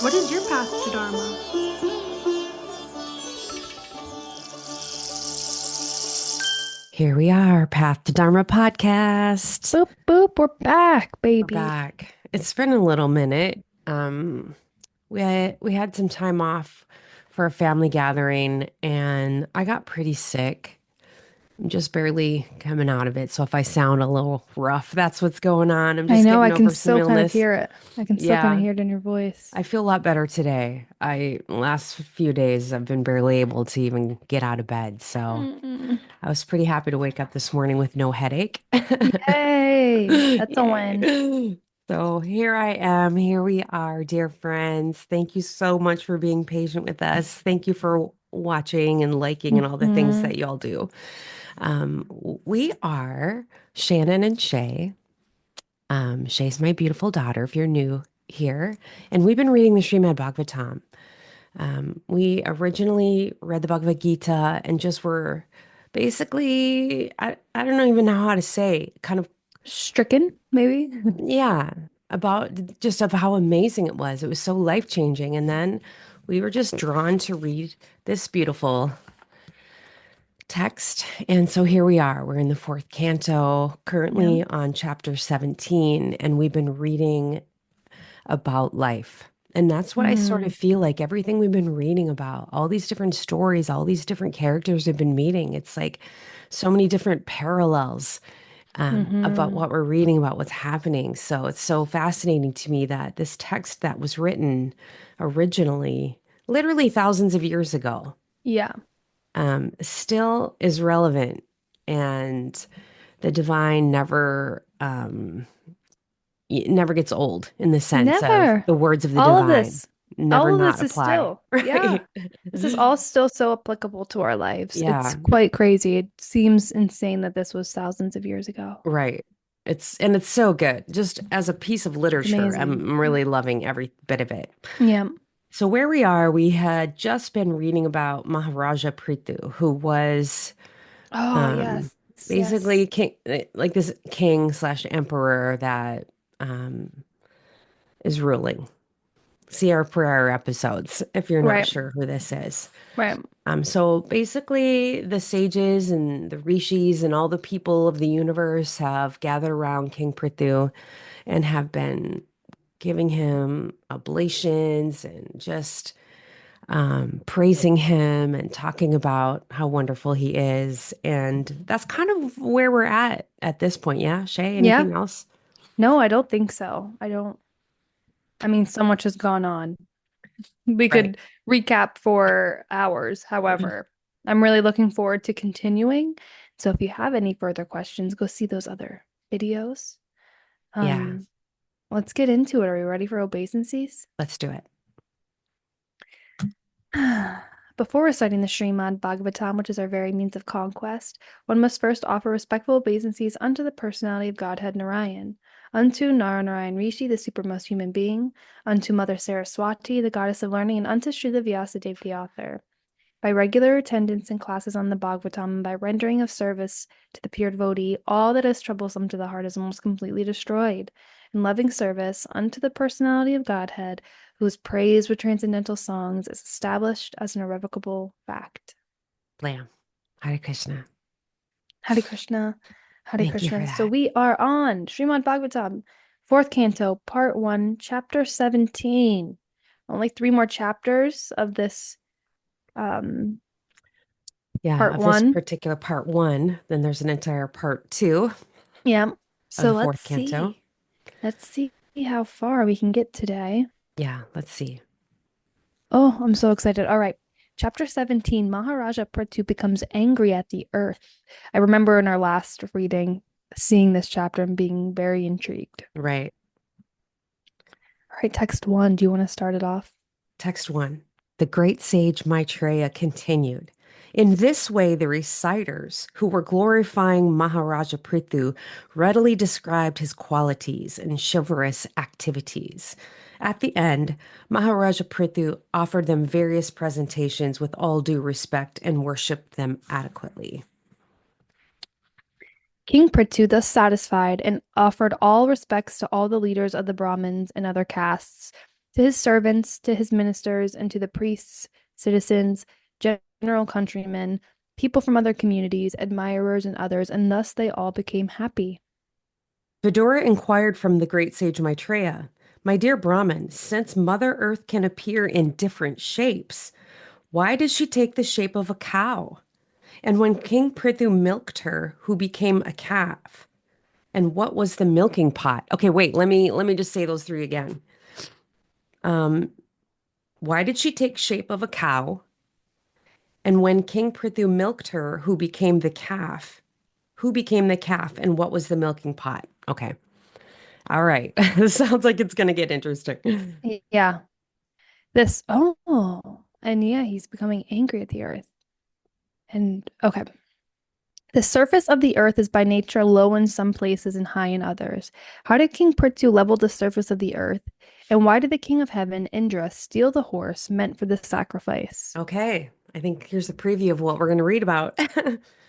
What is your path to Dharma? Here we are, Path to Dharma podcast. Boop, boop, we're back, We're baby. back. It's been a little minute. We had some time off for a family gathering, and I got pretty sick. I'm just barely coming out of it. So if I sound a little rough, that's what's going on. I'm I just know, getting I can over some still kind of illness. hear it. I can still kind of Yeah, hear it in your voice. I feel a lot better today. Last few days I've been barely able to even get out of bed. So Mm-mm. I was pretty happy to wake up this morning with no headache. Yay, that's a win. Yay. So here I am. Here we are, dear friends. Thank you so much for being patient with us. Thank you for watching and liking and all the things Hmm. that y'all do. We are Shannon and Shay. Shay's my beautiful daughter, if you're new here. And we've been reading the Srimad Bhagavatam. We originally read the Bhagavad Gita and just were basically, I don't even know how to say, kind of, Stricken, maybe? yeah, about just of how amazing it was. It was so life-changing. And then we were just drawn to read this beautiful text. And so here we are. We're in the fourth canto, Yeah. currently on chapter 17, and we've been reading about life. And that's what I sort Mm. of feel like everything we've been reading about, all these different stories, all these different characters we've been meeting. It's like so many different parallels about Hmm. what we're reading, about what's happening. So it's so fascinating to me that this text that was written originally, literally thousands of years ago, Yeah. still is relevant. And the divine never gets old in the sense of Never. the words of the All of divine this, never all of not this is apply. still, yeah. Right. This is all still so applicable to our lives. It's Yeah, quite crazy. It seems insane that this was thousands of years ago. right. It's so good. Just as a piece of It's literature, amazing. I'm really loving every bit of it. Yeah. So where we are, we had just been reading about Maharaja Prthu, who was Oh, um yes. basically Yes. king, like this king slash emperor that um is ruling. See our prior episodes if you're not Right. sure who this is. Right. So basically, the sages and the rishis and all the people of the universe have gathered around King Pṛthu and have been giving him oblations and just praising him and talking about how wonderful he is. And that's kind of where we're at this point. Yeah, Shay, Yeah. anything else? No, I don't think so. I don't. I mean, so much has gone on. We Right. could recap for hours. However, I'm really looking forward to continuing. So if you have any further questions, go see those other videos. Yeah, Um, let's get into it. Are we ready for obeisances? let's do it. Before reciting the Srimad Bhagavatam, which is our very means of conquest, one must first offer respectful obeisances unto the personality of Godhead Narayan, unto Narayan Rishi, the supermost human being, unto Mother Saraswati, the goddess of learning, and unto Srila Vyasadeva, the author. By regular attendance in classes on the Bhagavatam and by rendering of service to the pure devotee, all that is troublesome to the heart is almost completely destroyed. In loving service unto the personality of Godhead, whose praise with transcendental songs is established as an irrevocable fact. Lamb. Hare Krishna. Hare Krishna, Hare Thank you for Krishna. So that. we are on Srimad Bhagavatam, Fourth Canto, Part 1, Chapter 17. Only 3 more chapters of this Yeah, Part of this 1. particular part one, then there's an entire part two Yeah. of So the let's fourth canto. see. Let's see how far we can get today. Yeah, let's see. Oh, I'm so excited. All right. Chapter 17, Maharaja Prthu becomes angry at the earth. I remember in our last reading seeing this chapter and being very intrigued. Right. All right, text 1. Do you want to start it off? Text one. The great sage Maitreya continued. In this way, the reciters, who were glorifying Maharaja Pṛthu, readily described his qualities and chivalrous activities. At the end, Maharaja Pṛthu offered them various presentations with all due respect and worshipped them adequately. King Pṛthu, thus satisfied, and offered all respects to all the leaders of the Brahmins and other castes, To his servants, to his ministers, and to the priests, citizens, general countrymen, people from other communities, admirers, and others, and thus they all became happy. Vidura inquired from the great sage Maitreya, "My dear Brahmin, since Mother Earth can appear in different shapes, why did she take the shape of a cow? And when King Pṛthu milked her, who became a calf? And what was the milking pot?" Okay, wait, let me just say those three again. Um, why did she take shape of a cow? And when King Pṛthu milked her, who became the calf? Who became the calf and what was the milking pot? Okay. All right. This sounds like it's going to get interesting. Yeah. And yeah, he's becoming angry at the earth. And okay. The surface of the earth is by nature low in some places and high in others. How did King Pṛthu level the surface of the earth? And why did the king of heaven, Indra, steal the horse meant for the sacrifice? Okay. I think here's a preview of what we're going to read about.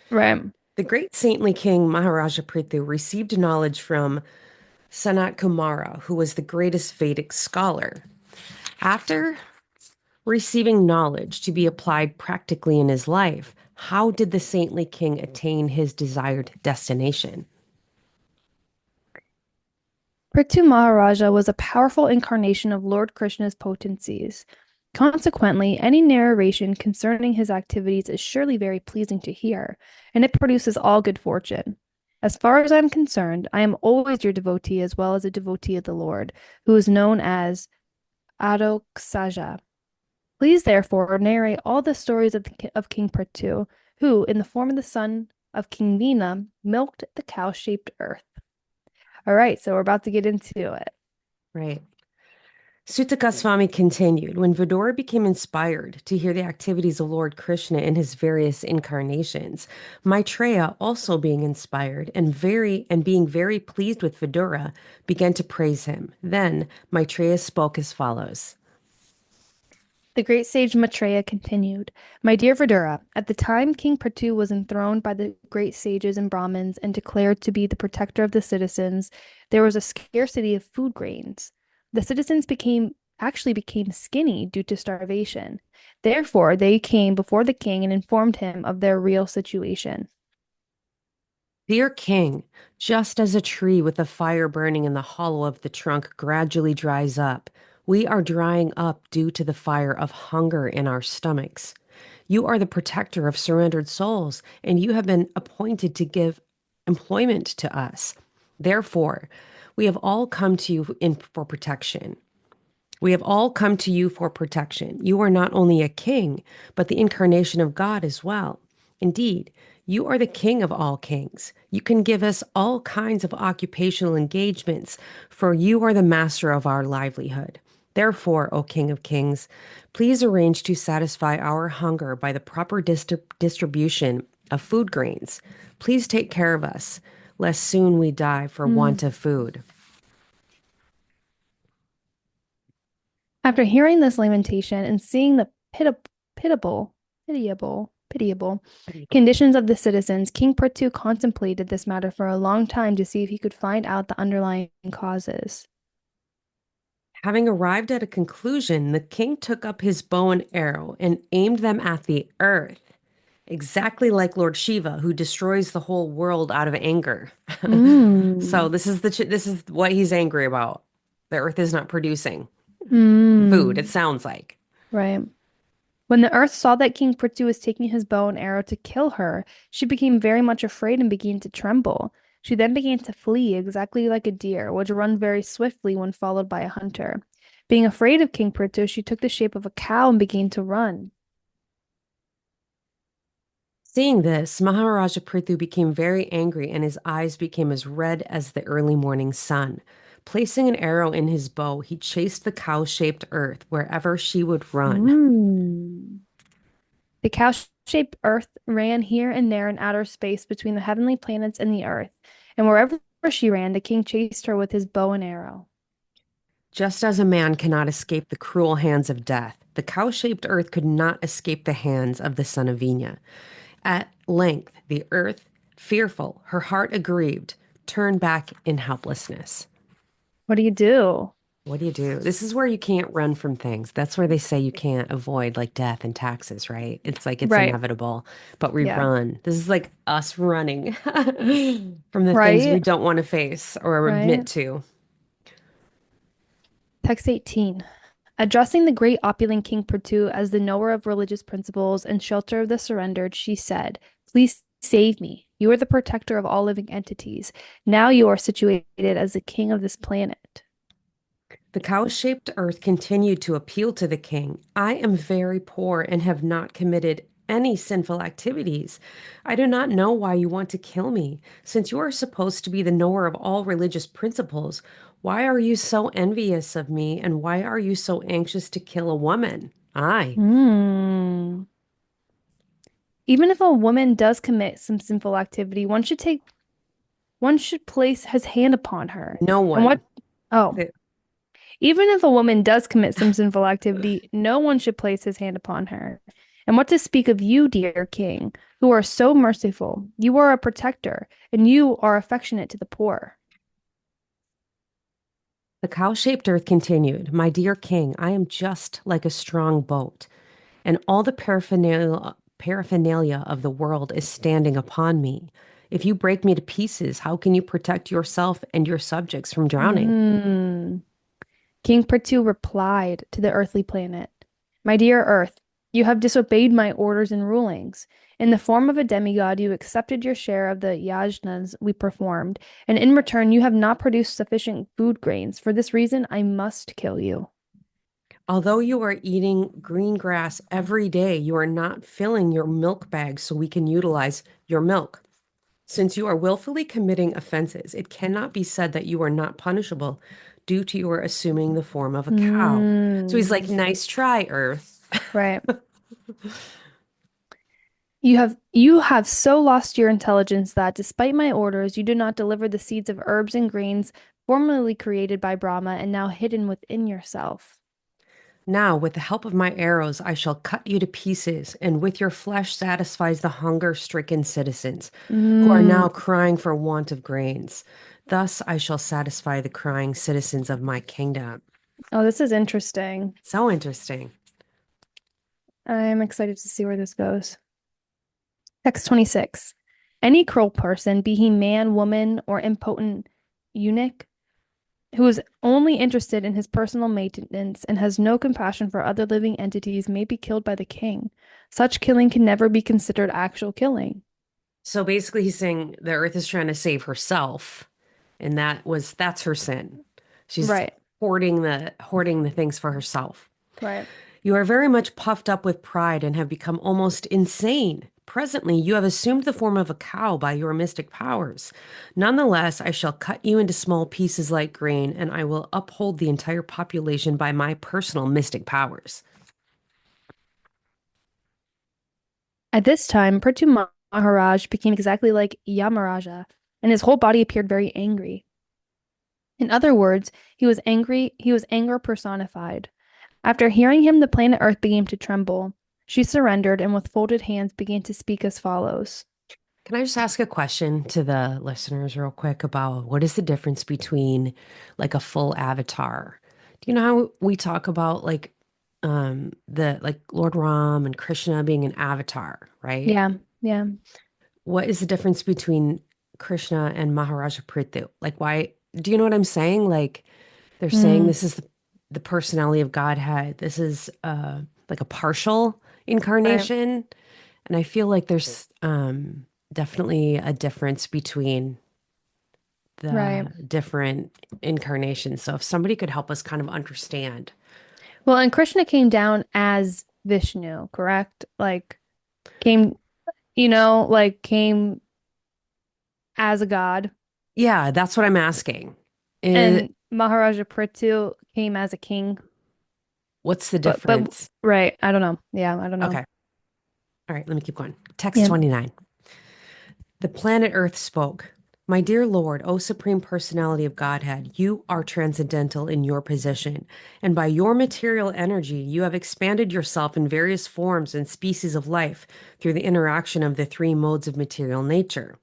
Right. The great saintly king Maharaja Prthu received knowledge from Sanat Kumara, who was the greatest Vedic scholar. After receiving knowledge to be applied practically in his life, how did the saintly king attain his desired destination? Prthu Maharaja was a powerful incarnation of Lord Krishna's potencies. Consequently, any narration concerning his activities is surely very pleasing to hear, and it produces all good fortune. As far as I am concerned, I am always your devotee as well as a devotee of the Lord, who is known as Adoksaja. Please, therefore, narrate all the stories of King Pṛthu, who, in the form of the son of King Vina, milked the cow-shaped earth. All right, so we're about to get into it. Right. Sutta Goswami continued, when Vidura became inspired to hear the activities of Lord Krishna in his various incarnations, Maitreya, also being inspired and being very pleased with Vidura, began to praise him. Then Maitreya spoke as follows. The great sage Maitreya continued, My dear Vidura, at the time King Pṛthu was enthroned by the great sages and Brahmins and declared to be the protector of the citizens, there was a scarcity of food grains. The citizens became skinny due to starvation. Therefore, they came before the king and informed him of their real situation. Dear King, just as a tree with a fire burning in the hollow of the trunk gradually dries up, we are drying up due to the fire of hunger in our stomachs. You are the protector of surrendered souls, and you have been appointed to give employment to us. Therefore, we have all come to you for protection. We have all come to you for protection. You are not only a king, but the incarnation of God as well. Indeed, you are the king of all kings. You can give us all kinds of occupational engagements, for you are the master of our livelihood. Therefore, O King of Kings, please arrange to satisfy our hunger by the proper distribution of food grains. Please take care of us, lest soon we die for want Mm. of food. After hearing this lamentation and seeing the pitiable, pitiable conditions of the citizens, King Pṛthu contemplated this matter for a long time to see if he could find out the underlying causes. Having arrived at a conclusion, the king took up his bow and arrow and aimed them at the earth, exactly like Lord Shiva, who destroys the whole world out of anger. So Mm. this is what he's angry about. The earth is not producing food, it Mm. sounds like. Right. When the earth saw that King Pṛthu was taking his bow and arrow to kill her, she became very much afraid and began to tremble. She then began to flee, exactly like a deer, which runs very swiftly when followed by a hunter. Being afraid of King Pṛthu, she took the shape of a cow and began to run. Seeing this, Maharaja Prthu became very angry and his eyes became as red as the early morning sun. Placing an arrow in his bow, he chased the cow-shaped earth wherever she would run. Mm. The cow-shaped Earth ran here and there in outer space between the heavenly planets and the Earth, and wherever she ran, the king chased her with his bow and arrow. Just as a man cannot escape the cruel hands of death, the cow-shaped earth could not escape the hands of the son of Vina. At length, the earth, fearful, her heart aggrieved, turned back in helplessness. What do you do? What do you do? This is where you can't run from things. That's where they say you can't avoid like death and taxes, right? It's like it's Right. inevitable, but we Yeah. run. This is like us running from the things we Right. don't want to face or admit Right. to. Text 18. Addressing the great opulent King Pṛthu as the knower of religious principles and shelter of the surrendered, she said, "Please save me. You are the protector of all living entities. Now you are situated as the king of this planet." The cow-shaped earth continued to appeal to the king. I am very poor and have not committed any sinful activities. I do not know why you want to kill me. Since you are supposed to be the knower of all religious principles, why are you so envious of me and why are you so anxious to kill a woman? I. Hmm. Even if a woman does commit some sinful activity, one should place his hand upon her. No And what? one. Oh, even if a woman does commit some sinful activity, no one should place his hand upon her. And what to speak of you, dear king, who are so merciful? You are a protector, and you are affectionate to the poor. The cow-shaped earth continued. My dear king, I am just like a strong boat, and all the paraphernalia of the world is standing upon me. If you break me to pieces, how can you protect yourself and your subjects from drowning? Hmm. King Pṛthu replied to the earthly planet, "My dear Earth, you have disobeyed my orders and rulings. In the form of a demigod, you accepted your share of the yajnas we performed, and in return, you have not produced sufficient food grains. For this reason, I must kill you." Although you are eating green grass every day, you are not filling your milk bags so we can utilize your milk. Since you are willfully committing offenses, it cannot be said that you are not punishable due to your assuming the form of a cow. So he's like, Hmm. nice try, Earth. Right. You have so lost your intelligence that, despite my orders, you do not deliver the seeds of herbs and grains formerly created by Brahma and now hidden within yourself. Now, with the help of my arrows, I shall cut you to pieces, and with your flesh satisfies the hunger-stricken citizens who are Mm. now crying for want of grains. Thus I shall satisfy the crying citizens of my kingdom. Oh, this is interesting. So interesting. I'm excited to see where this goes. Text 26. Any cruel person, be he man, woman, or impotent eunuch, who is only interested in his personal maintenance and has no compassion for other living entities, may be killed by the king. Such killing can never be considered actual killing. So basically, he's saying the earth is trying to save herself, and that's her sin. She's Right, hoarding the things for herself. right. You are very much puffed up with pride and have become almost insane. Presently, you have assumed the form of a cow by your mystic powers. Nonetheless, I shall cut you into small pieces like grain, and I will uphold the entire population by my personal mystic powers. At this time, Prthu Maharaj became exactly like Yamaraja, and his whole body appeared very angry. In other words, he was anger personified. After hearing him, the planet Earth began to tremble. She surrendered and with folded hands began to speak as follows. Can I just ask a question to the listeners real quick about what is the difference between like a full avatar? Do you know how we talk about like the like Lord Ram and Krishna being an avatar, right? Yeah, yeah. What is the difference between Krishna and Maharaja Prthu? Like why do you know what I'm saying? Like they're saying Mm, this is the personality of Godhead. This is like a partial right, incarnation. And I feel like there's definitely a difference between right. the different incarnations. So if somebody could help us kind of understand. Well, and Krishna came down as Vishnu, correct? Like came, came as a god, Yeah, that's what I'm asking. Is, and Maharaja Pṛthu came as a king. what's the But difference? right, I don't know. Yeah, I don't know. Okay. All right, let me keep going. Text Yeah. 29. The planet Earth spoke. My dear Lord, O Supreme Personality of Godhead, you are transcendental in your position, and by your material energy, you have expanded yourself in various forms and species of life through the interaction of the three modes of material nature.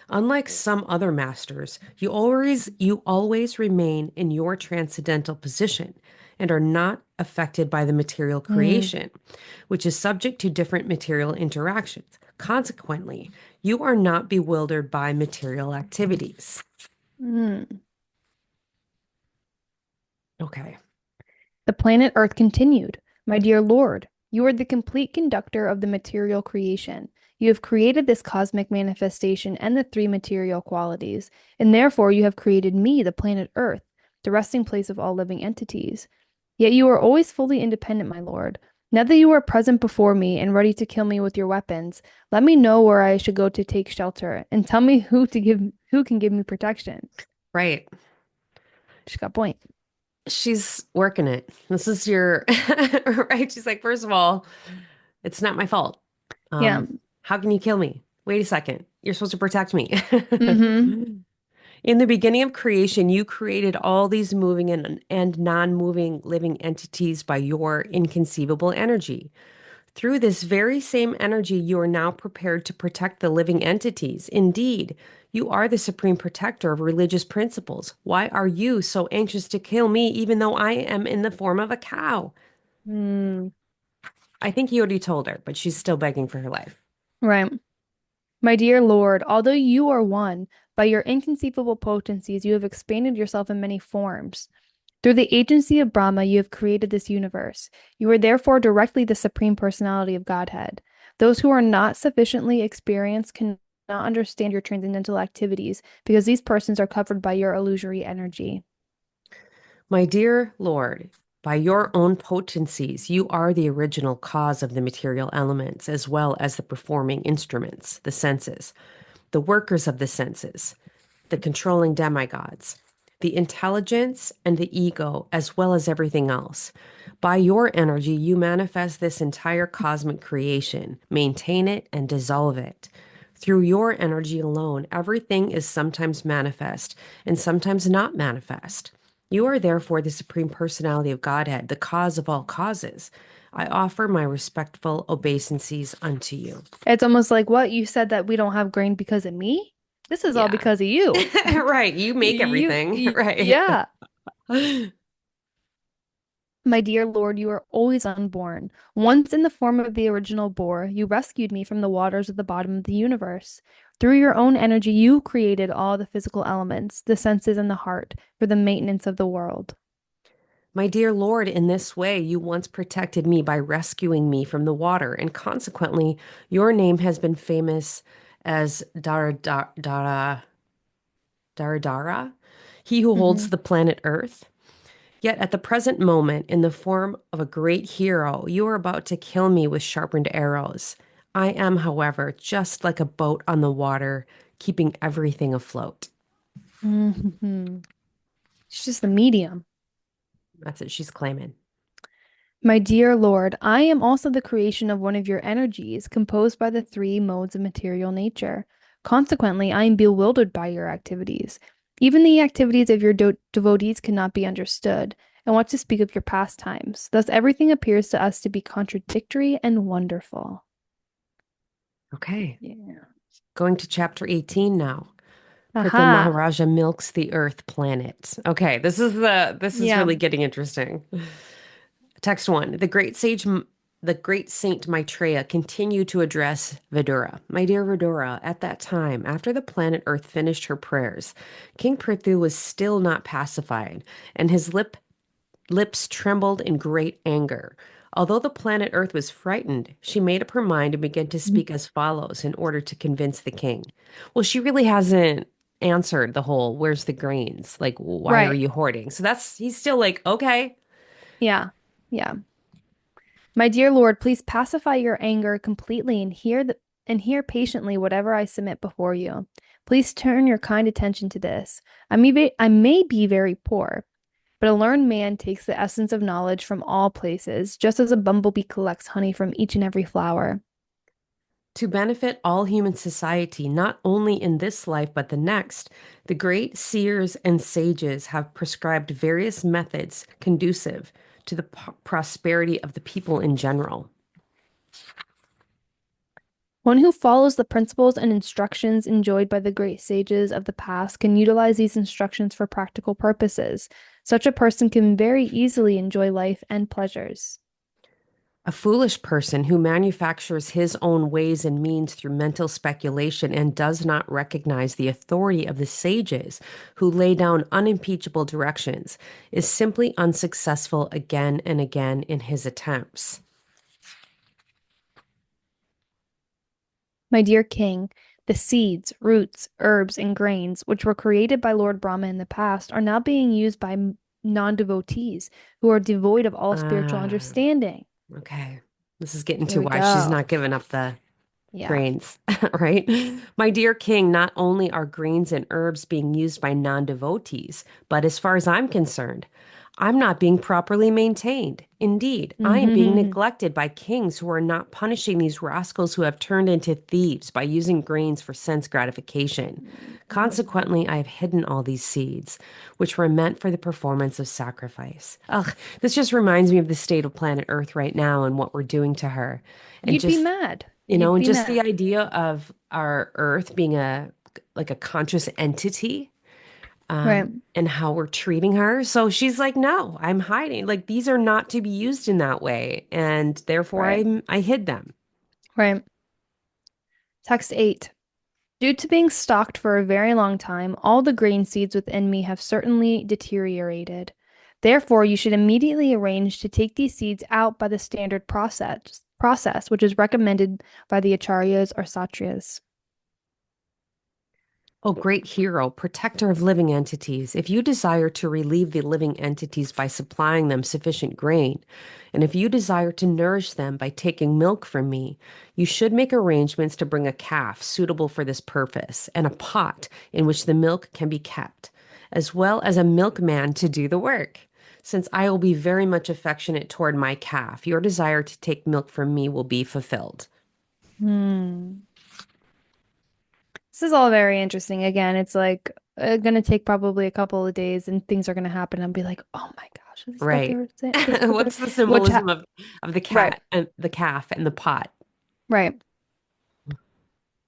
Unlike some other masters, you always remain in your transcendental position and are not affected by the material Mm. creation, which is subject to different material interactions. Consequently, you are not bewildered by material activities. Mm. Okay. The planet Earth continued. My dear Lord, you are the complete conductor of the material creation. You have created this cosmic manifestation and the three material qualities, and therefore you have created me, the planet Earth, the resting place of all living entities. Yet you are always fully independent, my Lord. Now that you are present before me and ready to kill me with your weapons, let me know where I should go to take shelter, and tell me who can give me protection. Right. She got point. She's working it. This is your right. She's like, first of all, it's not my fault. Yeah. How can you kill me? Wait a second. You're supposed to protect me. Mm-hmm. In the beginning of creation, you created all these moving and non-moving living entities by your inconceivable energy. Through this very same energy, you are now prepared to protect the living entities. Indeed, you are the supreme protector of religious principles. Why are you so anxious to kill me, even though I am in the form of a cow? Mm. I think he already told her, but she's still begging for her life. Right. My dear Lord, although you are one, by your inconceivable potencies, you have expanded yourself in many forms. Through the agency of Brahma, you have created this universe. You are therefore directly the Supreme Personality of Godhead. Those who are not sufficiently experienced cannot understand your transcendental activities because these persons are covered by your illusory energy. My dear Lord, by your own potencies, you are the original cause of the material elements, as well as the performing instruments, the senses, the workers of the senses, the controlling demigods, the intelligence and the ego, as well as everything else. By your energy, you manifest this entire cosmic creation, maintain it, and dissolve it. Through your energy alone, everything is sometimes manifest and sometimes not manifest. You are therefore the Supreme Personality of Godhead, the cause of all causes. I offer my respectful obeisances unto you. It's almost like what you said that we don't have grain because of me? This is all Yeah. because of you. Right. You make everything. Right. Yeah. My dear Lord, you are always unborn. Once in the form of the original boar, you rescued me from the waters at the bottom of the universe. Through your own energy, you created all the physical elements, the senses, and the heart for the maintenance of the world. My dear Lord, in this way you once protected me by rescuing me from the water, and consequently your name has been famous as Daradara, he who holds Hmm. the planet Earth. Yet at the present moment, in the form of a great hero, you are about to kill me with sharpened arrows. I am, however, just like a boat on the water, keeping everything afloat. Hmm. She's just the medium. That's it, she's claiming. My dear Lord, I am also the creation of one of your energies, composed by the three modes of material nature. Consequently, I am bewildered by your activities. Even the activities of your devotees cannot be understood, and what to speak of your pastimes. Thus, everything appears to us to be contradictory and wonderful. Okay, Yeah. going to chapter 18 now. Pṛthu Aha. Maharaja milks the Earth planet. Okay, this is Yeah. really getting interesting. Text one: the great saint Maitreya continued to address Vidura. My dear Vidura, at that time, after the planet Earth finished her prayers, King Pṛthu was still not pacified, and his lips trembled in great anger. Although the planet Earth was frightened, she made up her mind and began to speak as follows in order to convince the king. Well, she really hasn't answered the whole where's the grains? Like, why are Right. you hoarding? So he's still like, okay. Yeah. Yeah. My dear Lord, please pacify your anger completely and hear patiently whatever I submit before you. Please turn your kind attention to this. I may be very poor, but a learned man takes the essence of knowledge from all places, just as a bumblebee collects honey from each and every flower. To benefit all human society, not only in this life but the next, the great seers and sages have prescribed various methods conducive to the prosperity of the people in general. One who follows the principles and instructions enjoyed by the great sages of the past can utilize these instructions for practical purposes. Such a person can very easily enjoy life and pleasures. A foolish person who manufactures his own ways and means through mental speculation and does not recognize the authority of the sages who lay down unimpeachable directions is simply unsuccessful again and again in his attempts. My dear king, the seeds, roots, herbs, and grains which were created by Lord Brahma in the past are now being used by non-devotees who are devoid of all spiritual Ah, understanding. okay. This is getting Here to we why she's go. not giving up the Yeah. grains, right? My dear king, not only are grains and herbs being used by non-devotees, but as far as I'm concerned, I'm not being properly maintained. Indeed, I am being neglected by kings who are not punishing these rascals who have turned into thieves by using grains for sense gratification. Consequently, I have hidden all these seeds, which were meant for the performance of sacrifice. Ugh, this just reminds me of the state of planet Earth right now and what we're doing to her. And You'd be just mad. you know, You'd and be just the mad. idea of our Earth being a conscious entity, Right. and how we're treating her. So she's like, "No, I'm hiding. Like these are not to be used in that way, and therefore Right. I hid them." Right. Text 8. Due to being stalked for a very long time, all the grain seeds within me have certainly deteriorated. Therefore, you should immediately arrange to take these seeds out by the standard process which is recommended by the acharyas or satrias. O great hero, protector of living entities, if you desire to relieve the living entities by supplying them sufficient grain, and if you desire to nourish them by taking milk from me, you should make arrangements to bring a calf suitable for this purpose, and a pot in which the milk can be kept, as well as a milkman to do the work. Since I will be very much affectionate toward my calf, your desire to take milk from me will be fulfilled. Hmm. This is all very interesting. Again, it's like gonna take probably a couple of days and things are gonna happen and be like, oh my gosh, is this what they Right. were saying? This is what they're What's the which ha symbolism of the right, cat and the calf and the pot? right.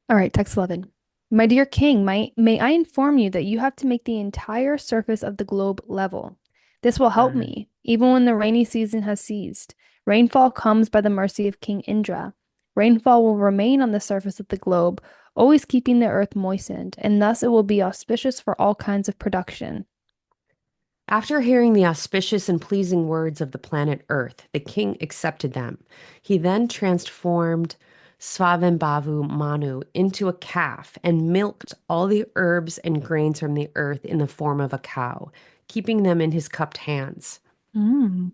All right, text 11. My dear king, may I inform you that you have to make the entire surface of the globe level. This will help Uh, me, even when the rainy season has ceased. Rainfall comes by the mercy of King Indra. Rainfall will remain on the surface of the globe, always keeping the earth moistened, and thus it will be auspicious for all kinds of production. After hearing the auspicious and pleasing words of the planet Earth, the king accepted them. He then transformed Svabhavu Manu into a calf and milked all the herbs and grains from the earth in the form of a cow, keeping them in his cupped hands. Mm.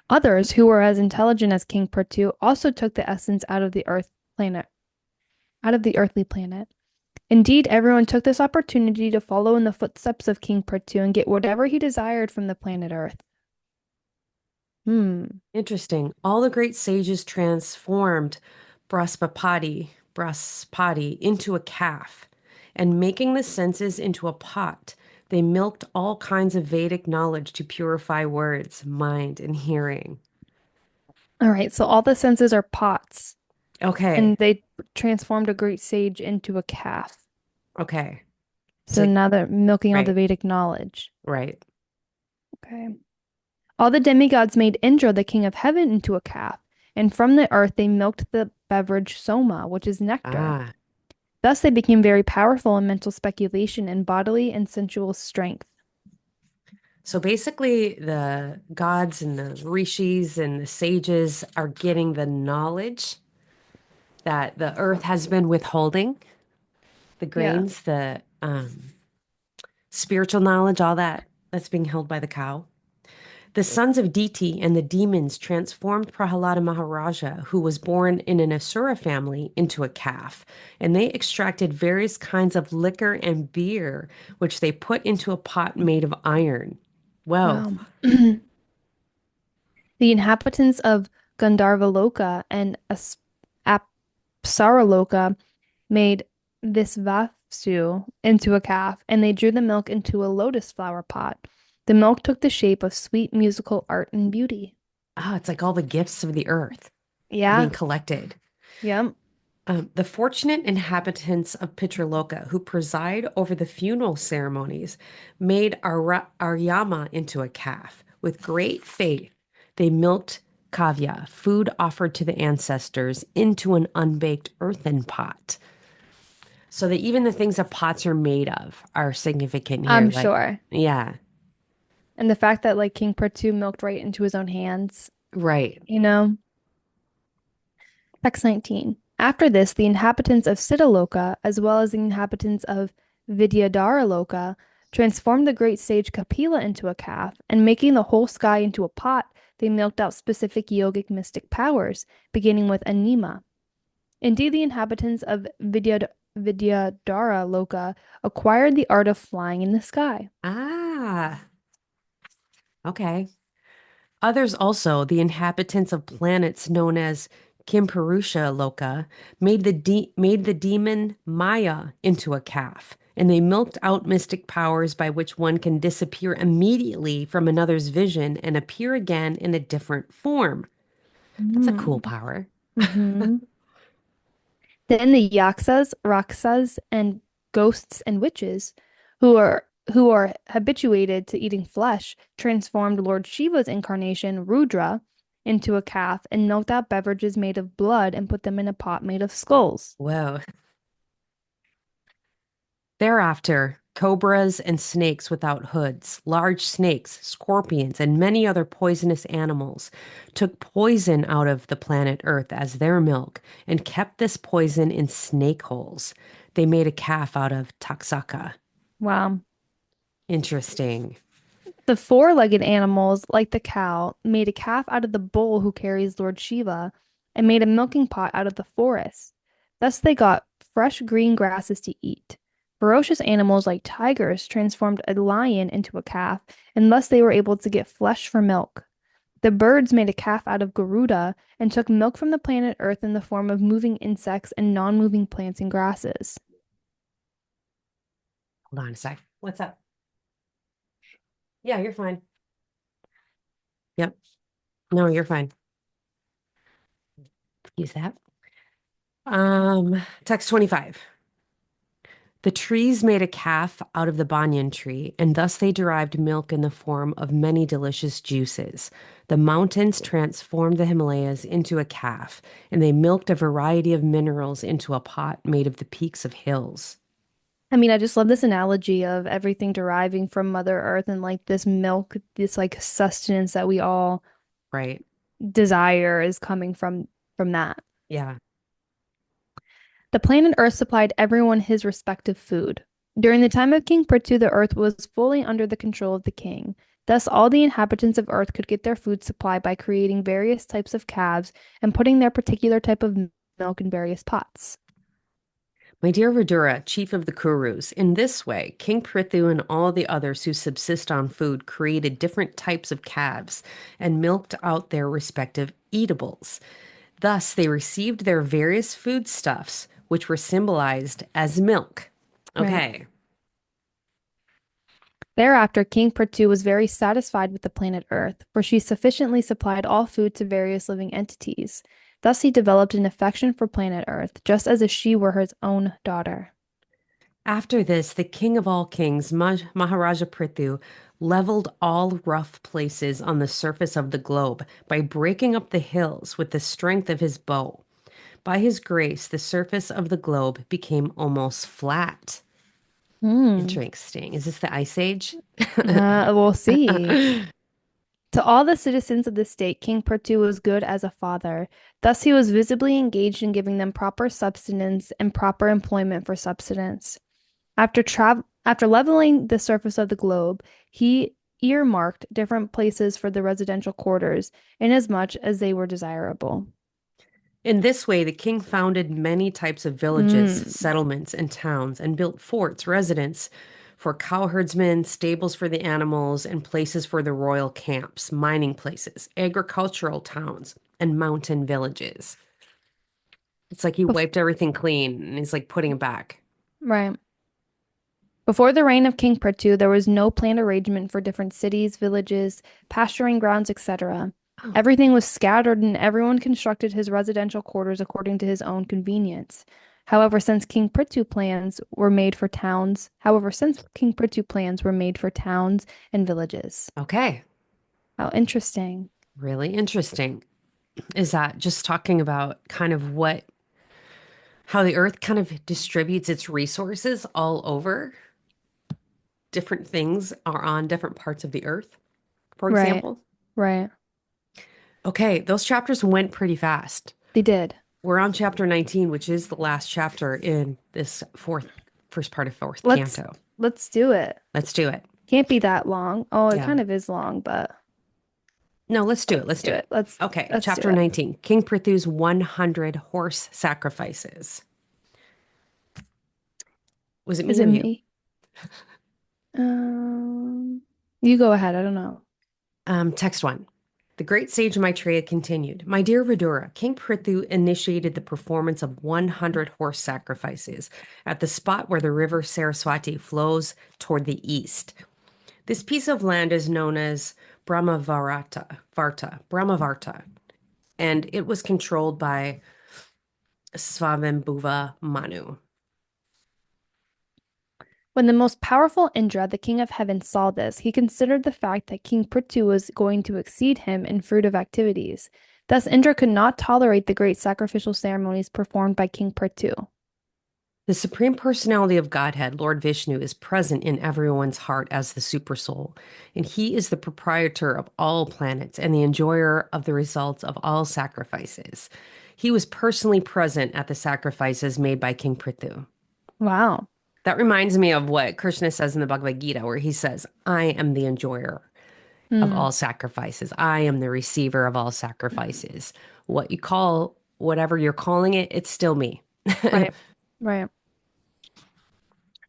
Others, who were as intelligent as King Pṛthu, also took the essence out of the earthly planet. Indeed, everyone took this opportunity to follow in the footsteps of King Pṛthu and get whatever he desired from the planet Earth. Hmm. Interesting. All the great sages transformed Braspati into a calf, and making the senses into a pot, they milked all kinds of Vedic knowledge to purify words, mind, and hearing. All right, so all the senses are pots, and Okay, they transformed a great sage into a calf. okay. So To now they're milking all the right, Vedic knowledge. right. Okay. All the demigods made Indra, the king of heaven, into a calf, and from the earth they milked the beverage soma, which is nectar. Ah, Thus they became very powerful in mental speculation and bodily and sensual strength. so basically, the gods and the rishis and the sages are getting the knowledge that the earth has been withholding, the Yeah. grains, the spiritual knowledge, all that's being held by the cow. The sons of Diti and the demons transformed Prahalada Maharaja, who was born in an Asura family, into a calf, and they extracted various kinds of liquor and beer, which they put into a pot made of iron. Whoa. Wow. The inhabitants of Gandharvaloka and Apsaraloka made Visvasu into a calf, and they drew the milk into a lotus flower pot. The milk took the shape of sweet musical art and beauty. Ah, it's like all the gifts of the earth are being Yeah. collected. Yep. The fortunate inhabitants of Pitraloka who preside over the funeral ceremonies made Aryama into a calf. With great faith, they milked kavya, food offered to the ancestors, into an unbaked earthen pot. So that even the things that pots are made of are significant here. I'm Like, sure. yeah, And the fact that like King Pṛthu milked right into his own hands, right. you know? Text 19. After this, the inhabitants of Siddhaloka, as well as the inhabitants of Vidyadaraloka, transformed the great sage Kapila into a calf, and making the whole sky into a pot, they milked out specific yogic mystic powers, beginning with anima. Indeed, the inhabitants of Vidyadaraloka acquired the art of flying in the sky. Ah, okay. Others also, the inhabitants of planets known as Kimpurusha Loka, made the demon Maya into a calf, and they milked out mystic powers by which one can disappear immediately from another's vision and appear again in a different form. That's a cool Mm. power. Hmm. Then the yaksas, raksas, and ghosts and witches, who are habituated to eating flesh, transformed Lord Shiva's incarnation, Rudra, into a calf and milked out beverages made of blood and put them in a pot made of skulls. Whoa. Thereafter, cobras and snakes without hoods, large snakes, scorpions, and many other poisonous animals took poison out of the planet Earth as their milk and kept this poison in snake holes. They made a calf out of taksaka. Wow. Interesting. The four-legged animals, like the cow, made a calf out of the bull who carries Lord Shiva, and made a milking pot out of the forest. Thus they got fresh green grasses to eat. Ferocious animals like tigers transformed a lion into a calf, and thus they were able to get flesh for milk. The birds made a calf out of Garuda and took milk from the planet Earth in the form of moving insects and non-moving plants and grasses. Hold on a sec. What's up? Yeah, you're fine. Yep. No, you're fine. Use that. Text 25. The trees made a calf out of the banyan tree, and thus they derived milk in the form of many delicious juices. The mountains transformed the Himalayas into a calf, and they milked a variety of minerals into a pot made of the peaks of hills. I mean, I just love this analogy of everything deriving from Mother Earth and like this milk, this like sustenance that we all Right? desire is coming from that. Yeah. The planet Earth supplied everyone his respective food. During the time of King Pṛthu, the Earth was fully under the control of the king. Thus, all the inhabitants of Earth could get their food supply by creating various types of calves and putting their particular type of milk in various pots. My dear Vidura, chief of the Kurus, in this way, King Pṛthu and all the others who subsist on food created different types of calves and milked out their respective eatables. Thus, they received their various foodstuffs, which were symbolized as milk. Right. Okay. Thereafter, King Pṛthu was very satisfied with the planet Earth, for she sufficiently supplied all food to various living entities. Thus, he developed an affection for planet Earth, just as if she were his own daughter. After this, the king of all kings, Maharaja Prthu, leveled all rough places on the surface of the globe by breaking up the hills with the strength of his bow. By his grace, the surface of the globe became almost flat. Hmm. Interesting. Is this the Ice Age? We'll see. To all the citizens of the state, King Pṛthu was good as a father. Thus, he was visibly engaged in giving them proper subsistence and proper employment for subsistence. After leveling the surface of the globe, he earmarked different places for the residential quarters, inasmuch as they were desirable. In this way, the king founded many types of villages, Mm. settlements, and towns, and built forts, residence for cowherdsmen, stables for the animals, and places for the royal camps, mining places, agricultural towns, and mountain villages. It's like he Bef- wiped everything clean and he's like putting it back. right. Before the reign of King Pṛthu, there was no planned arrangement for different cities, villages, pasturing grounds, etc. Oh, Everything was scattered and everyone constructed his residential quarters according to his own convenience. Since King Pṛthu plans were made for towns and villages. okay. How interesting. Really interesting. Is that just talking about kind of how the earth kind of distributes its resources all over? Different things are on different parts of the earth, for Right, example. right. Okay, those chapters went pretty fast. They did. We're on chapter 19, which is the last chapter in this first part of fourth Let's canto. let's do it. Let's do it. Can't be that long. Oh, it Yeah. kind of is long, but No, let's do it. let's Let's do do it. it. Okay, Let's do chapter it. 19, King Pṛthu's 100 horse sacrifices. Was it Is me it or you? me? Um, you go ahead. I don't know. Text one. The great sage Maitreya continued, My dear Vidura, King Pṛthu initiated the performance of 100 horse sacrifices at the spot where the river Saraswati flows toward the east. This piece of land is known as Brahmavarta, and it was controlled by Svayambhuva Manu. When the most powerful Indra, the king of heaven, saw this, he considered the fact that King Pṛthu was going to exceed him in fruitive activities. Thus, Indra could not tolerate the great sacrificial ceremonies performed by King Pṛthu. The Supreme Personality of Godhead, Lord Viṣṇu, is present in everyone's heart as the Supersoul, and he is the proprietor of all planets and the enjoyer of the results of all sacrifices. He was personally present at the sacrifices made by King Pṛthu. Wow. That reminds me of what Krishna says in the Bhagavad Gita, where he says, I am the enjoyer of Hmm. all sacrifices. I am the receiver of all sacrifices. Whatever you're calling it, it's still me. Right. Right.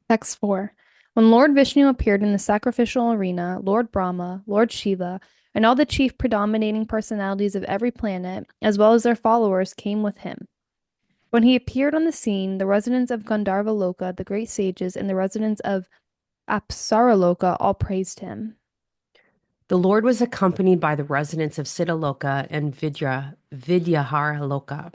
Text 4. When Lord Viṣṇu appeared in the sacrificial arena, Lord Brahma, Lord Shiva, and all the chief predominating personalities of every planet, as well as their followers, came with him. When he appeared on the scene, the residents of Gandharva-loka, the great sages, and the residents of Apsaraloka all praised him. The Lord was accompanied by the residents of Siddhaloka and Vidyahara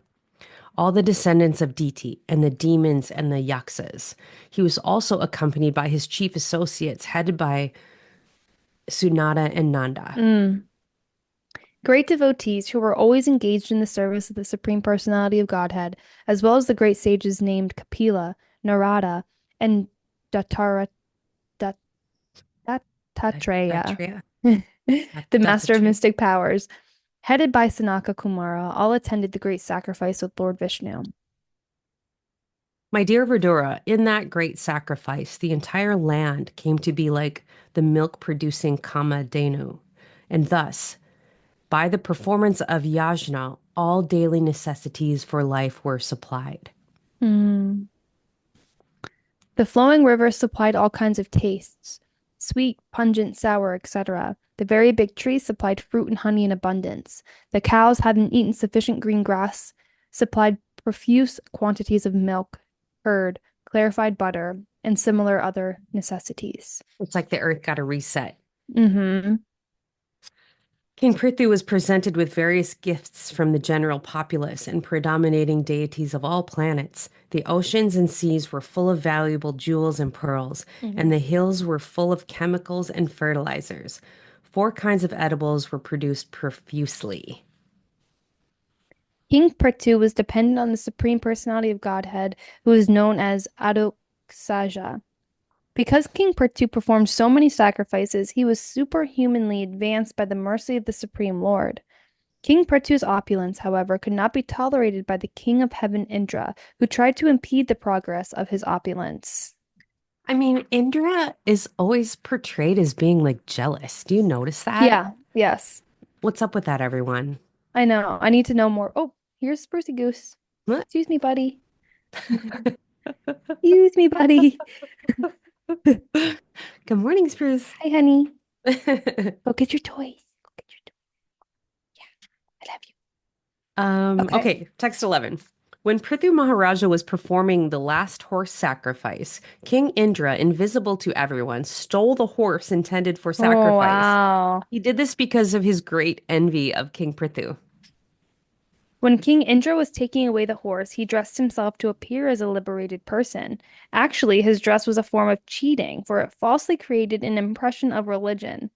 all the descendants of Diti, and the demons and the Yaksas. He was also accompanied by his chief associates, headed by Sunada and Nanda. Mm. Great devotees who were always engaged in the service of the Supreme Personality of Godhead, as well as the great sages named Kapila, Narada, and Dattara, Dat- Dattatreya, Dattatreya? the master of Dattatreya. mystic powers, headed by Sanaka Kumara, all attended the great sacrifice with Lord Viṣṇu. My dear Verdura, in that great sacrifice, the entire land came to be like the milk producing Kamadhenu. And thus, by the performance of yajna, all daily necessities for life were supplied. Mm. The flowing rivers supplied all kinds of tastes, sweet, pungent, sour, etc. The very big trees supplied fruit and honey in abundance. The cows, having eaten sufficient green grass, supplied profuse quantities of milk, curd, clarified butter, and similar other necessities. It's like the earth got a reset. Mm-hmm. King Pṛthu was presented with various gifts from the general populace and predominating deities of all planets. The oceans and seas were full of valuable jewels and pearls, and Mm-hmm. the hills were full of chemicals and fertilizers. 4 kinds of edibles were produced profusely. King Pṛthu was dependent on the Supreme Personality of Godhead, who is known as Adoksaja. Because King Pṛthu performed so many sacrifices, he was superhumanly advanced by the mercy of the Supreme Lord. King Pṛthu's opulence, however, could not be tolerated by the King of Heaven Indra, who tried to impede the progress of his opulence. I mean, Indra is always portrayed as being like jealous. Do you notice that? Yeah, yes, What's up with that, everyone? I know. I need to know more. Oh, here's Sprucey Goose. What? Excuse me, buddy. Excuse me, buddy. Good morning, Spruce. Hi, honey. Go get your toys. Go get your toys. Yeah, I love you. Okay. Okay, text 11. When Prithu Maharaja was performing the last horse sacrifice, King Indra, invisible to everyone, stole the horse intended for Oh, sacrifice. wow. He did this because of his great envy of King Prithu. When King Indra was taking away the horse, he dressed himself to appear as a liberated person. Actually, his dress was a form of cheating, for it falsely created an impression of religion.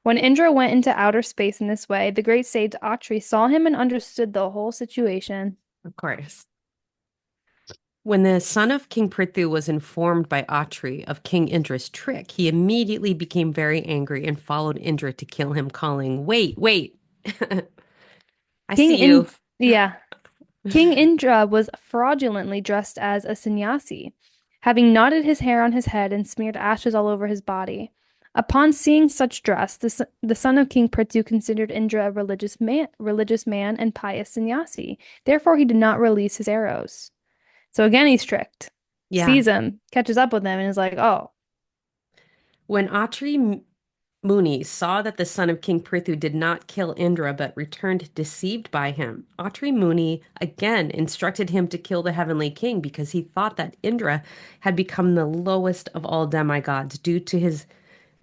When Indra went into outer space in this way, the great sage Atri saw him and understood the whole situation. Of course. When the son of King Prithu was informed by Atri of King Indra's trick, he immediately became very angry and followed Indra to kill him, calling, "Wait, wait, I King see you." In yeah, King Indra was fraudulently dressed as a sannyasi, having knotted his hair on his head and smeared ashes all over his body. Upon seeing such dress, the son of King Pṛthu considered Indra a religious man and pious sannyasi. Therefore, he did not release his arrows. So again, he's tricked. Yeah. Sees him, catches up with him, and is like, "Oh, When Atri Muni saw that the son of King Prithu did not kill Indra but returned deceived by him, Atri Muni again instructed him to kill the heavenly king because he thought that Indra had become the lowest of all demigods due to his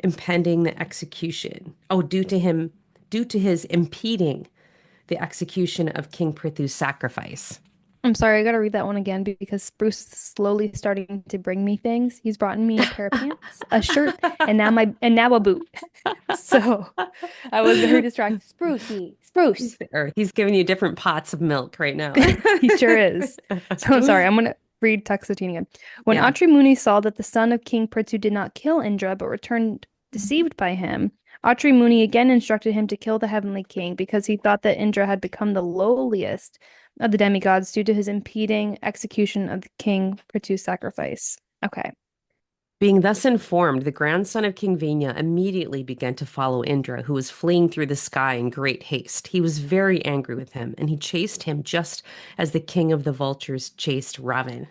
impending the execution. Oh, due to his impeding the execution of King Prithu's sacrifice. I'm sorry, I gotta read that one again because Bruce is slowly starting to bring me things. He's brought me a pair of pants, a shirt, and now a boot." So I was very distracted. Sprucey, He's spruce. the earth. He's giving you different pots of milk right now. He sure is. So I'm sorry, I'm gonna read Tuxedo again. When Yeah. Atri Muni saw that the son of King Pṛthu did not kill Indra but returned deceived by him, Atri Muni again instructed him to kill the heavenly king because he thought that Indra had become the lowliest of the demigods due to his impeding execution of the King Pṛthu's sacrifice. Okay. Being thus informed, the grandson of King Venya immediately began to follow Indra, who was fleeing through the sky in great haste. He was very angry with him, and he chased him just as the king of the vultures chased Ravan.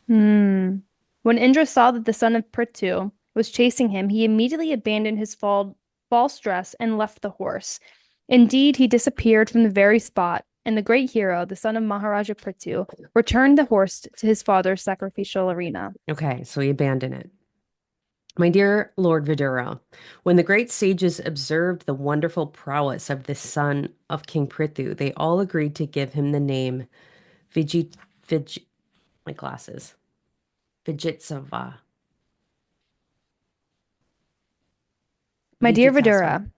Hmm. When Indra saw that the son of Pṛthu was chasing him, he immediately abandoned his false dress and left the horse. Indeed, he disappeared from the very spot, and the great hero, the son of Maharaja Prthu, returned the horse to his father's sacrificial arena. Okay, so he abandoned it. My dear Lord Vidura, when the great sages observed the wonderful prowess of the son of King Prithu, they all agreed to give him the name Vijit Vij my glasses. Vijitsava. My dear Vijitasva. Vidura,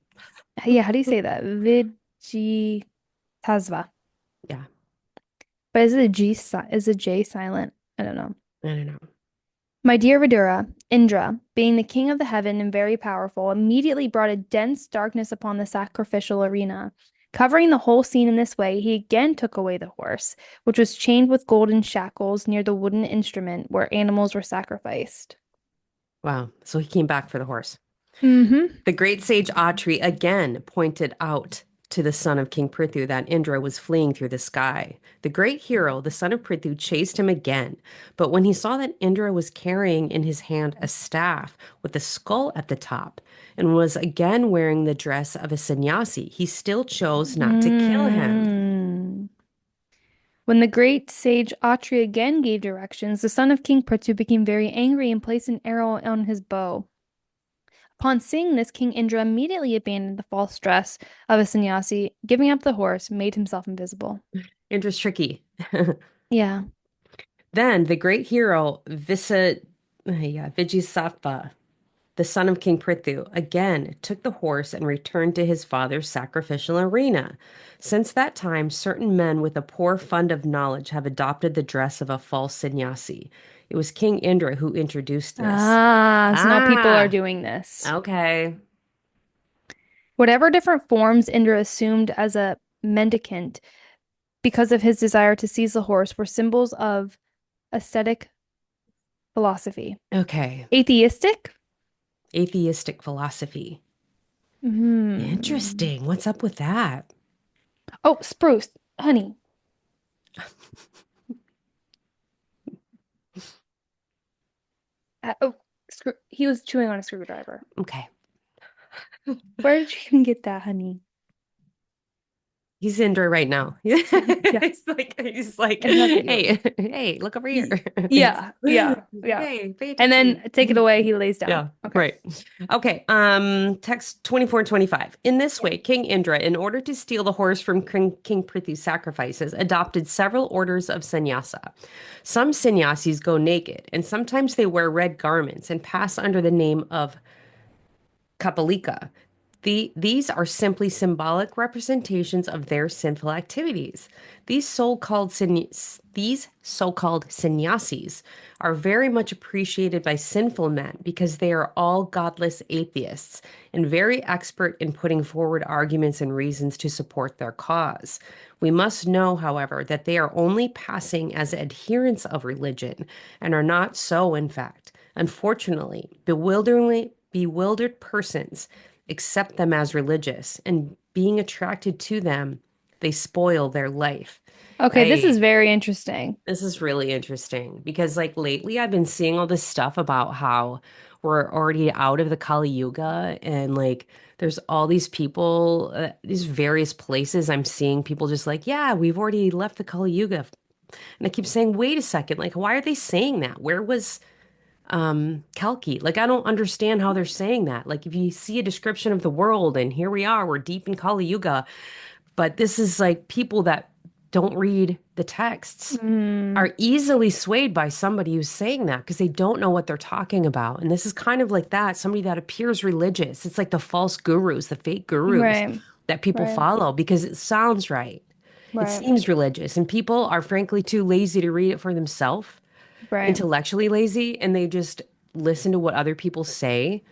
yeah, how do you say that? Vijitasva. Yeah, But is a J silent? I don't know. I don't know. My dear Vidura, Indra, being the king of the heaven and very powerful, immediately brought a dense darkness upon the sacrificial arena. Covering the whole scene in this way, he again took away the horse, which was chained with golden shackles near the wooden instrument where animals were sacrificed. Wow. So he came back for the horse. Mm-hmm. The great sage Atri again pointed out to the son of King Prithu that Indra was fleeing through the sky. The great hero, the son of Prithu, chased him again. But when he saw that Indra was carrying in his hand a staff with a skull at the top and was again wearing the dress of a sannyasi, he still chose not to kill him. Mm. When the great sage Atri again gave directions, the son of King Pṛthu became very angry and placed an arrow on his bow. Upon seeing this, King Indra immediately abandoned the false dress of a sannyasi, giving up the horse, made himself invisible. Indra's tricky. Yeah. Then the great hero Vijayasatha, the son of King Prithu, again took the horse and returned to his father's sacrificial arena. Since that time, certain men with a poor fund of knowledge have adopted the dress of a false sannyasi. It was King Indra who introduced this. Ah, so now people are Ah, doing this. okay. Whatever different forms Indra assumed as a mendicant because of his desire to seize the horse were symbols of aesthetic philosophy. Okay. Atheistic? Atheistic philosophy. Hmm. Interesting. What's up with that? Oh, spruce, honey. Oh, he was chewing on a screwdriver. Okay. Where did you even get that, honey? He's Indra right now. Yeah. He's like, And that's what you hey, hey, look over here. Yeah, yeah, yeah. Hey, pay And then attention. take it away, he lays down. Yeah, Okay. right. Okay, text 24 and 25. In this Yeah. way, King Indra, in order to steal the horse from King Pṛthu's sacrifices, adopted several orders of sannyasa. Some sannyasis go naked, and sometimes they wear red garments and pass under the name of Kapalika. These are simply symbolic representations of their sinful activities. These so-called sannyasis are very much appreciated by sinful men because they are all godless atheists and very expert in putting forward arguments and reasons to support their cause. We must know, however, that they are only passing as adherents of religion and are not so, in fact. Unfortunately, bewildered persons accept them as religious, and being attracted to them, they spoil their life. Okay, this is I very interesting. This is really interesting because like lately I've been seeing all this stuff about how we're already out of the Kali Yuga and like there's all these people, these various places I'm seeing people just like, yeah, we've already left the Kali Yuga. And I keep saying, wait a second, like why are they saying that? Where was Kalki? Like I don't understand how they're saying that. Like if you see a description of the world and here we are, we're deep in Kali Yuga, but this is like people that don't read the texts Mm, are easily swayed by somebody who's saying that because they don't know what they're talking about. And this is kind of like that, somebody that appears religious. It's like the false gurus, the fake gurus right, that people right, follow because it sounds right. It right, seems religious, and people are frankly too lazy to read it for themselves, right, intellectually lazy, and they just listen to what other people say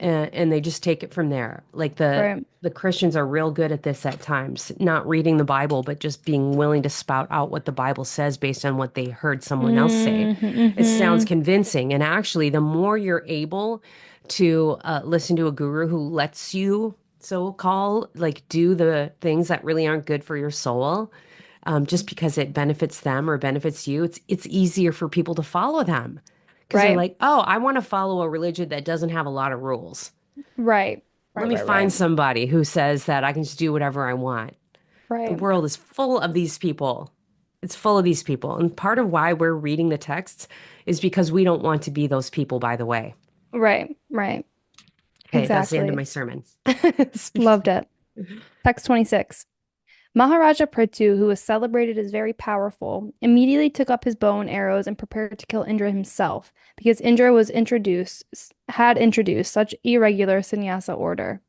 and they just take it from there. Like right. the Christians are real good at this at times, not reading the Bible, but just being willing to spout out what the Bible says based on what they heard someone else say. It sounds Mm-hmm. convincing. And actually, the more you're able to listen to a guru who lets you so call like do the things that really aren't good for your soul, just because it benefits them or benefits you, it's easier for people to follow them because they're Right, like, oh, I want to follow a religion that doesn't have a lot of rules. right, Let right, me right, find right, somebody who says that I can just do whatever I want. The right, world is full of these people. It's full of these people. And part of why we're reading the texts is because we don't want to be those people, by the way. right, right. Okay, that's the end of Exactly. my sermon. Loved it. Text 26. Maharaja Prthu, who was celebrated as very powerful, immediately took up his bow and arrows and prepared to kill Indra himself, because Indra had introduced such irregular sannyasa order.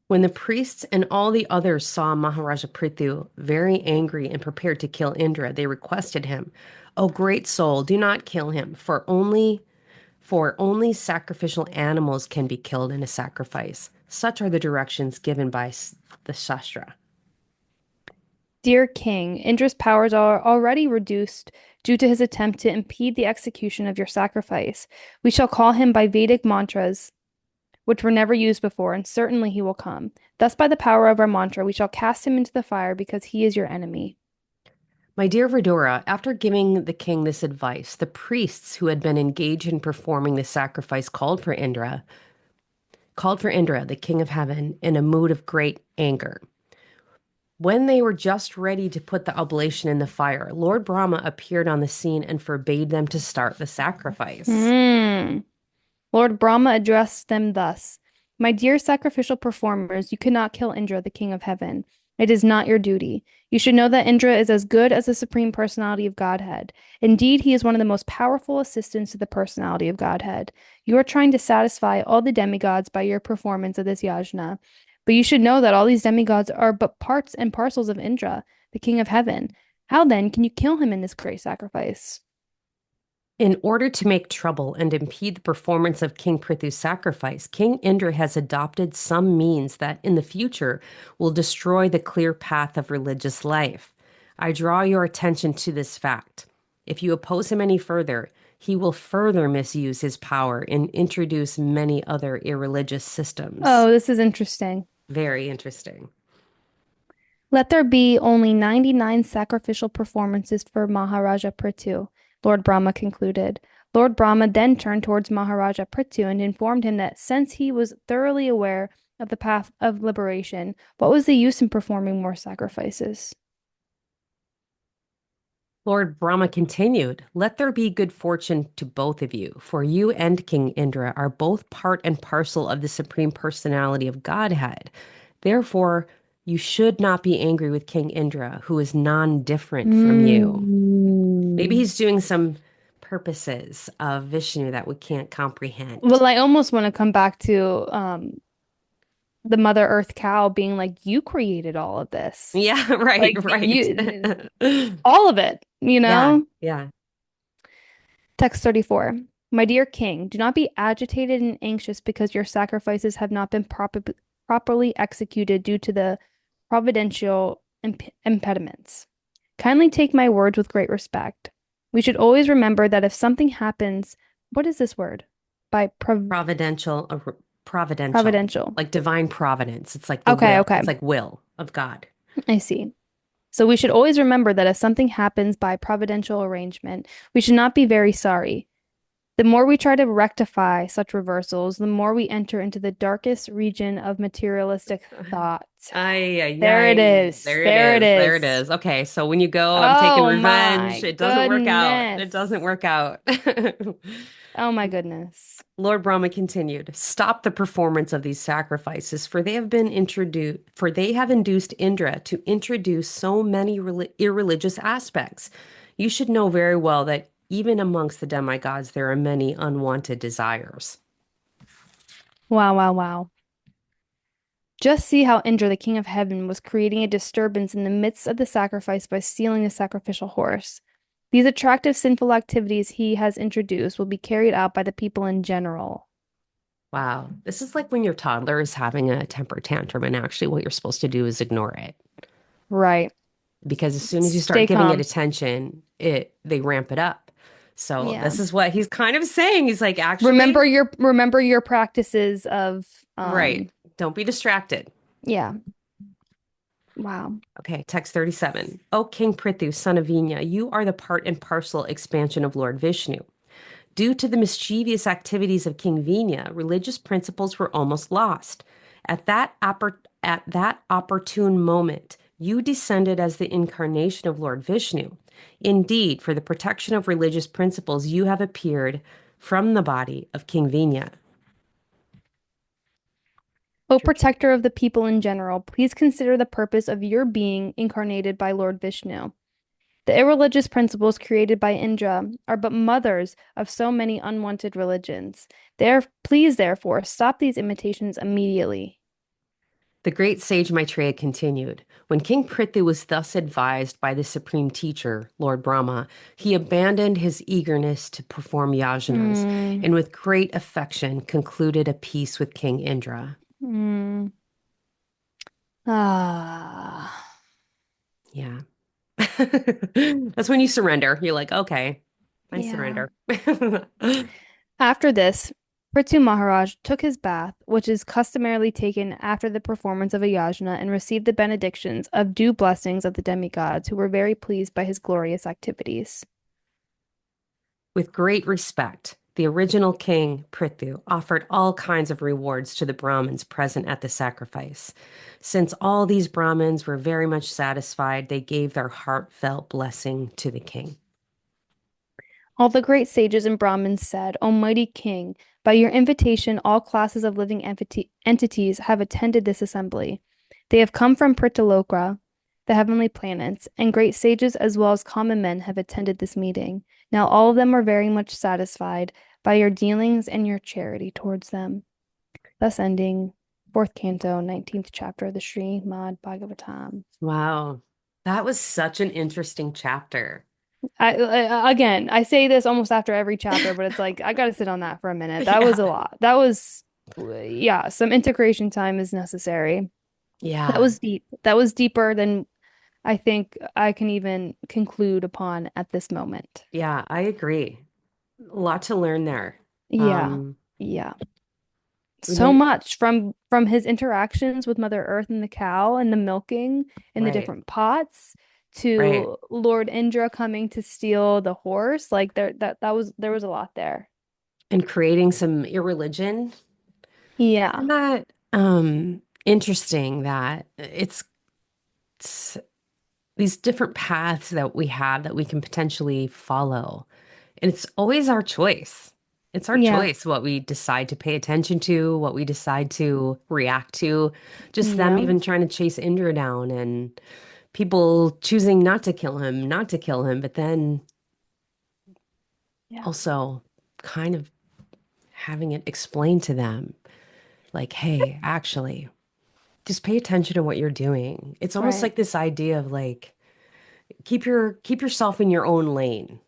When the priests and all the others saw Maharaja Pṛthu very angry and prepared to kill Indra, they requested him, "O great soul, do not kill him, for only sacrificial animals can be killed in a sacrifice. Such are the directions given by the Shastra." Dear King, Indra's powers are already reduced due to his attempt to impede the execution of your sacrifice. We shall call him by Vedic mantras, which were never used before, and certainly he will come. Thus, by the power of our mantra, we shall cast him into the fire because he is your enemy. My dear Vidura, after giving the king this advice, the priests who had been engaged in performing the sacrifice called for Indra, the king of heaven, in a mood of great anger. When they were just ready to put the oblation in the fire, Lord Brahma appeared on the scene and forbade them to start the sacrifice. Hmm. Lord Brahma addressed them thus: My dear sacrificial performers, you cannot kill Indra, the king of heaven. It is not your duty. You should know that Indra is as good as the Supreme Personality of Godhead. Indeed, he is one of the most powerful assistants to the Personality of Godhead. You are trying to satisfy all the demigods by your performance of this yajna. But you should know that all these demigods are but parts and parcels of Indra, the king of heaven. How then can you kill him in this great sacrifice? In order to make trouble and impede the performance of King Pṛthu's sacrifice, King Indra has adopted some means that in the future will destroy the clear path of religious life. I draw your attention to this fact. If you oppose him any further, he will further misuse his power and introduce many other irreligious systems. Oh, this is interesting. Very interesting. Let there be only 99 sacrificial performances for Maharaja Prthu, Lord Brahma concluded. Lord Brahma then turned towards Maharaja Prthu and informed him that since he was thoroughly aware of the path of liberation, what was the use in performing more sacrifices? Lord Brahma continued, "Let there be good fortune to both of you, for you and King Indra are both part and parcel of the Supreme Personality of Godhead. Therefore, you should not be angry with King Indra, who is non-different from you." Maybe Mm. he's doing some purposes of Vishnu that we can't comprehend. Well, I almost want to come back to the Mother Earth cow being like, you created all of this. Yeah, right, Like right. you, all of it, you Yeah, know? yeah. Text 34. My dear king, do not be agitated and anxious because your sacrifices have not been properly executed due to the providential impediments. Kindly take my words with great respect. We should always remember that if something happens, what is this word? By Providential, providential, providential. like divine providence. It's like the Okay, will. okay. It's like will of God. I see. So we should always remember that if something happens by providential arrangement, we should not be very sorry. The more we try to rectify such reversals, the more we enter into the darkest region of materialistic thought. Ay, ay, There it ay. is. There it There it is. There it is. is. Okay, so when you go, I'm taking Oh revenge. my It doesn't work out. It doesn't goodness. work out. Oh my goodness. Lord Brahma continued, "Stop the performance of these sacrifices, for they have been introduced, for they have induced Indra to introduce so many irreligious aspects. You should know very well that even amongst the demigods there are many unwanted desires." Wow, wow, wow. Just see how Indra, the king of heaven, was creating a disturbance in the midst of the sacrifice by stealing the sacrificial horse. These attractive sinful activities he has introduced will be carried out by the people in general. Wow. This is like when your toddler is having a temper tantrum, and actually what you're supposed to do is ignore it. Right. Because as soon as you start Stay giving it calm. attention, they ramp it up. So Yeah. this is what he's kind of saying. He's like, actually, Remember your practices of right. Don't be distracted. yeah. Wow. Okay, text 37. O King Pṛthu, son of Vina, you are the part and parcel expansion of Lord Viṣṇu. Due to the mischievous activities of King Vina, religious principles were almost lost. At that opportune moment, you descended as the incarnation of Lord Viṣṇu. Indeed, for the protection of religious principles, you have appeared from the body of King Vina. O protector of the people in general, please consider the purpose of your being incarnated by Lord Viṣṇu. The irreligious principles created by Indra are but mothers of so many unwanted religions. Please, therefore, stop these imitations immediately. The great sage Maitreya continued, "When King Pṛthu was thus advised by the supreme teacher, Lord Brahma, he abandoned his eagerness to perform yajnas Hmm. and with great affection concluded a peace with King Indra." Hmm. Ah. Yeah. That's when you surrender. You're like, okay, I Yeah. surrender. After this, Prthu Maharaj took his bath, which is customarily taken after the performance of a yajna, and received the benedictions of due blessings of the demigods, who were very pleased by his glorious activities. With great respect, the original king, Pṛthu, offered all kinds of rewards to the Brahmins present at the sacrifice. Since all these Brahmins were very much satisfied, they gave their heartfelt blessing to the king. All the great sages and Brahmins said, O mighty king, by your invitation, all classes of living entities have attended this assembly. They have come from Prtaloka, the heavenly planets, and great sages as well as common men have attended this meeting. Now all of them are very much satisfied by your dealings and your charity towards them. Thus ending Fourth Canto, 19th chapter of the Srimad Bhagavatam. Wow. That was such an interesting chapter. Again, I say this almost after every chapter, but it's like I gotta sit on that for a minute. That was Yeah. a lot. That was, yeah, some integration time is necessary. That Yeah. was deep. That was deeper than I think I can even conclude upon at this moment. Yeah, I agree. A lot to learn there. Yeah, Um, yeah. we So might, much from his interactions with Mother Earth and the cow and the milking and the right, different pots right. to Lord Indra coming to steal the horse. Like there was a lot there. And creating some irreligion. Yeah. And that, interesting that it's these different paths that we have that we can potentially follow. And it's always our choice. It's our Yeah. choice what we decide to pay attention to, what we decide to react to. Just them Yeah. even trying to chase Indra down and people choosing not to kill him, not to kill him, but then Yeah. also kind of having it explained to them like, hey, actually, just pay attention to what you're doing. It's almost Right. like this idea of like keep yourself in your own lane.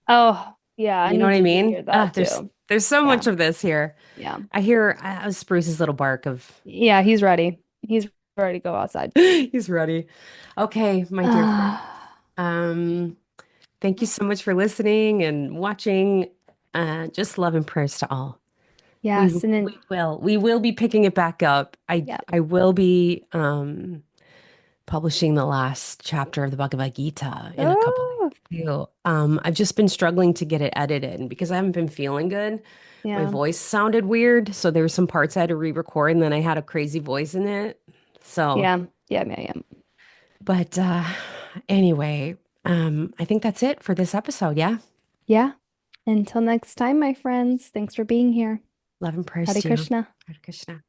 Oh, yeah. I You know what I needed to mean? hear that too. There's so Yeah. much of this here. Yeah. I hear Spruce's little bark of Yeah, he's ready. He's ready to go outside. he's ready. Okay, my dear friend. Um, thank you so much for listening and watching. Just love and prayers to all. Yes, and then We will be picking it back up. yeah. I will be publishing the last chapter of the Bhagavad Gita in a couple Oh, days too. I've just been struggling to get it edited, and because I haven't been feeling good, my yeah. voice sounded weird. So there were some parts I had to re-record, and then I had a crazy voice in it. So, Yeah. Yeah, yeah, yeah. but anyway, I think that's it for this episode. Yeah. Yeah. Until next time, my friends. Thanks for being here. Love and prayers Hare to you. Krishna. Hare Krishna.